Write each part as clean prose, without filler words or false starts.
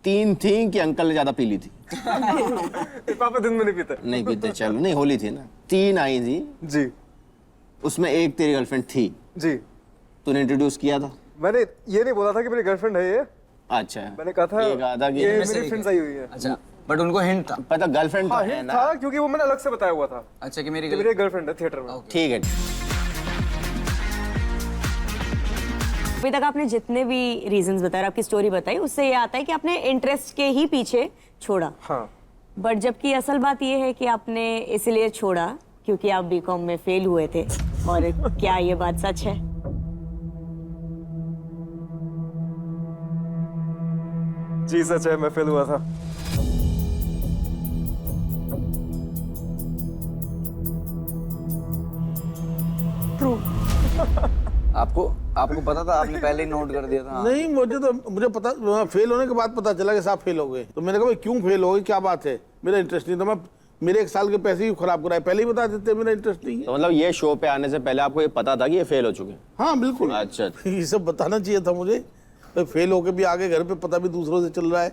3 थी कि अंकल ने ज्यादा पी ली थी? पापा दिन में नहीं पीते। नहीं पीते, चलो नहीं, होली थी ना। 3 आई थी जी उसमें एक तेरी गर्लफ्रेंड थी, जी। तूने इंट्रोड्यूस किया था? मैंने ये नहीं बोला था कि मेरी गर्लफ्रेंड है ये, अच्छा, मैंने कहा था ये कहा था कि ये इनमें से मेरी फ्रेंड्स आई हुई है। अच्छा, बट उनको हिंट था। पता गर्लफ्रेंड तो हाँ है हिंट ना? था क्योंकि वो मैंने अलग से बताया हुआ था अच्छा कि मेरी कि मेरी गर्लफ्रेंड है थिएटर में। ठीक है। अभी तक आपने जितने भी रीजंस बताए, आपकी स्टोरी बताई, उससे ये आता है कि आपने इंटरेस्ट के ही पीछे छोड़ा। हाँ बट जबकि असल बात ये है कि आपने इसलिए छोड़ा क्योंकि आप बीकॉम में फेल हुए थे। और क्या ये बात सच है? जी सच है, मैं फेल हुआ था। आपको पता था? आपने पहले ही नोट कर दिया था? नहीं, मुझे पता, फेल होने के बाद पता चला कि साहब फेल हो गए। तो मैंने कहा भाई क्यों फेल हो गए, क्या बात है? मेरा इंटरेस्ट नहीं था। मैं मेरे 1 साल के पैसे ही खराब कराए, पहले ही बता देते मेरा इंटरेस्ट नहीं है। तो मतलब ये शो पे आने से पहले आपको ये पता था कि ये फेल हो चुके हैं? हाँ बिल्कुल। अच्छा। ये सब बताना चाहिए था मुझे। तो फेल होके भी आगे घर पे पता भी दूसरों से चल रहा है।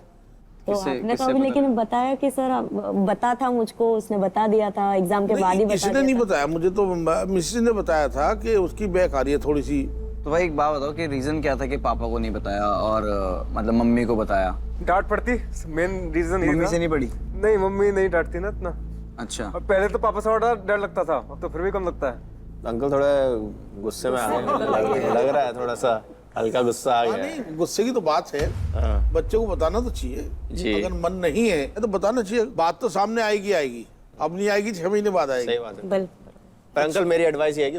तो आपने कभी लेकिन बताया कि सर बता था मुझको, उसने बता दिया था एग्जाम के बाद ही बता किसी ने दिया नहीं था? बताया मुझे, तो मिस्ट्री ने बताया था कि उसकी बैक आ रही है थोड़ी सी। तो भाई एक बात बताओ कि रीजन क्या था कि पापा को नहीं बताया और मतलब मम्मी को बताया? डांट पड़ती, मेन रीजन मम्मी से नहीं पड़ी? नहीं, मम्मी नहीं डांटती ना इतना। अच्छा। और पहले तो पापा से बड़ा डर लगता था, अब तो फिर भी कम लगता है। अंकल थोड़ा गुस्से में आ गए, लग रहा है थोड़ा सा हल्का गुस्सा आ गया है। नहीं, गुस्से की तो बात है। हाँ। बच्चे को बताना तो चाहिए जी। अगर मन नहीं है तो बताना चाहिए। बात तो सामने आएगी, अब नहीं आएगी 6 महीने बाद आएगी। सही बात है। बिल्कुल। पर अंकल मेरी एडवाइस ये है कि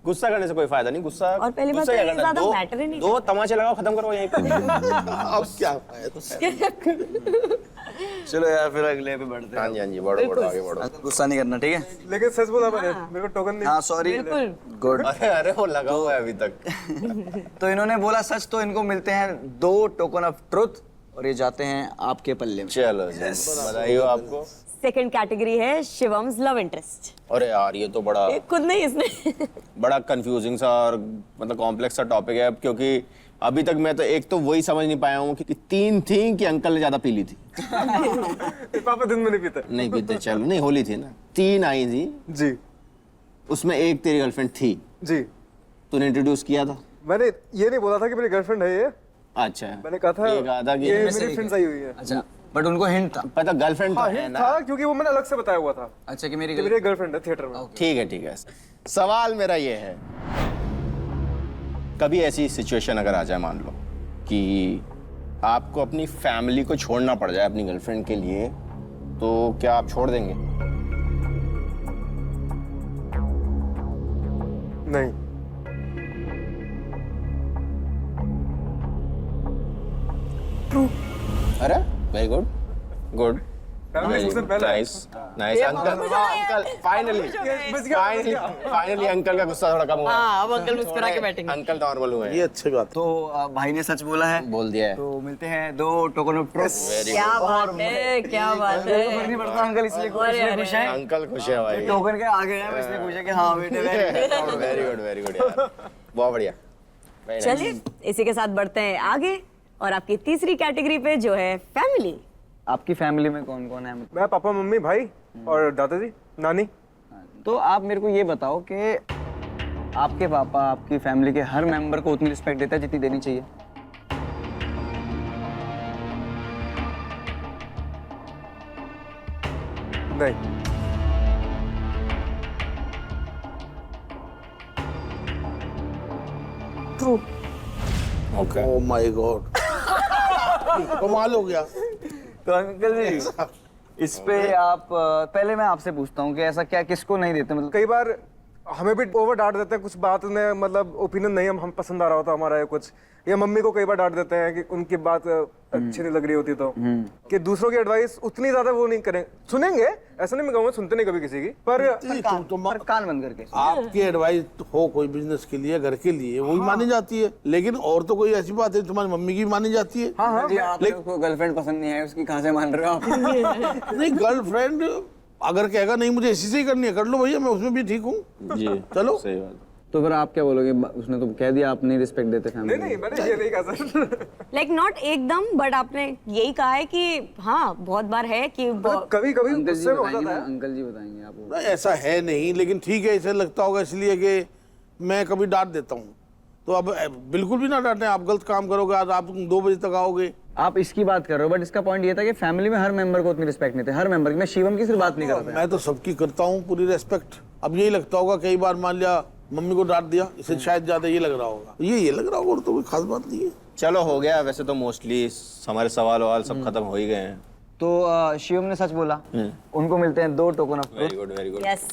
गुस्सा करने से कोई फायदा नहीं। गुस्सा और पहली बात गुस्सा तो क्या ये करना? ज्यादा मैटर ही नहीं दो तमाचे लगाओ, खत्म करो यहीं पे। अब क्या फायदा? चलो यार फिर अगले पे बढ़ते हाँ जी, हाँ जी, बढ़ो आगे बढ़ो। हैं। गुस्सा नहीं करना, ठीक है? लेकिन सच बोला मैंने, मेरे को टोकन नहीं। हाँ सॉरी। बिल्कुल। गुड। अरे वो लगा हुआ है अभी तक। तो इन्होंने बोला सच, तो इनको मिलते हैं 2 टोकन ऑफ ट्रुथ और ये जाते हैं आपके पल्ले में। चलो जी, बधाई हो आपको। सेकंड कैटेगरी है शिवम्स लव इंटरेस्ट। अरे यार ये तो बड़ा खुद नहीं इसने बड़ा कंफ्यूजिंग सा और मतलब कॉम्प्लेक्स सा टॉपिक है, क्योंकि अभी तक मैं तो एक तो वही समझ नहीं पाया हूँ कि 3 थी कि अंकल ने ज्यादा पी ली थी? पापा दिन में नहीं पीते। नहीं पीते, चलो नहीं, होली थी ना। 3 आई थी जी उसमें एक तेरी गर्लफ्रेंड थी, जी। तूने इंट्रोड्यूस किया था? मैंने ये नहीं बोला था कि मेरी गर्लफ्रेंड है ये, अच्छा, मैंने कहा था ये कहा था कि ये इनमें से मेरी फ्रेंड्स आई हुई है। अच्छा, बट उनको हिंट था। पता गर्लफ्रेंड तो हाँ है हिंट ना? था क्योंकि वो मैंने अलग से बताया हुआ था अच्छा कि मेरी कि मेरी गर्लफ्रेंड है थिएटर में। ठीक है। सवाल मेरा ये है, कभी ऐसी सिचुएशन अगर आ जाए, मान लो कि आपको अपनी फैमिली को छोड़ना पड़ जाए अपनी गर्लफ्रेंड के लिए, तो क्या आप छोड़ देंगे? नहीं। अरे वेरी गुड गुड, फैमिली सबसे पहले। नाइस अंकल, फाइनली अंकल का गुस्सा थोड़ा कम हुआ। हाँ, अब अंकल मुस्कुरा के बैठेंगे। अंकल नॉर्मल हुए ये अच्छी बात है। तो भाई ने सच बोला है, बोल दिया है। तो मिलते हैं 2 टोकन ऑफ ट्रुथ। क्या बात है, क्या बात है। फर्क नहीं पड़ता अंकल, इसलिए खुश है। अंकल खुश है भाई। टोकन के आगे है, इसलिए खुश है कि हाँ बेटे वेरी गुड यार, बहुत बढ़िया। Very nice. चलिए इसी के साथ बढ़ते हैं आगे और आपकी तीसरी कैटेगरी पे जो है फैमिली। आपकी फैमिली में कौन कौन है? मैं, पापा, मम्मी, भाई और दादाजी, नानी। तो आप मेरे को ये बताओ कि आपके पापा आपकी फैमिली के हर मेंबर को उतनी रिस्पेक्ट देता है जितनी देनी चाहिए? नहीं। ओह माय गॉड, कमाल हो गया। तो अंकल जी इस पे आप पहले मैं आपसे पूछता हूँ कि ऐसा क्या किसको नहीं देते? मतलब कई बार हमें भी ओवर डांट देते हैं, कुछ बात में मतलब ओपिनियन नहीं हम पसंद आ रहा होता हमारा, या कुछ, या मम्मी को कई बार डांट देते हैं कि उनकी बात अच्छी नहीं लग रही होती, तो कि दूसरों की एडवाइस उतनी ज्यादा वो नहीं करें, सुनेंगे, ऐसा नहीं मैं कहूँगा सुनते नहीं कभी किसी की, पर पर कान बंद करके। आपकी एडवाइस हो कोई बिजनेस के लिए, घर के लिए, वही मानी जाती है। लेकिन और तो कोई ऐसी बात है तुम्हारी मम्मी की मानी जाती है? हाँ जी आपको उसको गर्लफ्रेंड पसंद नहीं है, उसकी कहाँ से मान रहे हो आप? नहीं, गर्लफ्रेंड अगर कहेगा नहीं मुझे इसी से ही करनी है, कर लो भैया, मैं उसमें भी ठीक हूँ। जी चलो। सही बात। तो फिर आप क्या बोलोगे? उसने तो कह दिया आप नहीं रिस्पेक्ट देते फैमिली। नहीं मैंने ये नहीं कहा सर। लाइक नॉट एकदम, बट आपने यही कहा है कि हाँ बहुत बार है कि कभी कभी अंकल जी गुस्से में हो बताएंगे जाता ना, है। अंकल जी बताएंगे आपको। नहीं, ऐसा है नहीं, लेकिन ठीक है, इसे लगता होगा इसलिए कि मैं कभी डांट देता हूँ। तो अब बिल्कुल भी ना डांटें, आप गलत काम करोगे, आज आप 2 बजे तक आओगे। आप इसकी बात कर रहे हो, बट इसका पॉइंट ये था कि फैमिली में हर मेंबर को उतनी रिस्पेक्ट नहीं थे, हर मेंबर की। मैं शिवम की सिर्फ बात नहीं कर रहा था। मैं तो सबकी करता हूँ पूरी रेस्पेक्ट। अब यही लगता होगा कई बार, मान लिया मम्मी को डांट दिया, इसे शायद ज्यादा ये लग रहा होगा, ये लग रहा होगा, और तो कोई खास बात नहीं है। चलो हो गया, वैसे तो मोस्टली हमारे सवाल ववाल सब खत्म हो ही गए हैं। तो शिवम ने सच बोला, उनको मिलते हैं 2 token of very good very good. Yes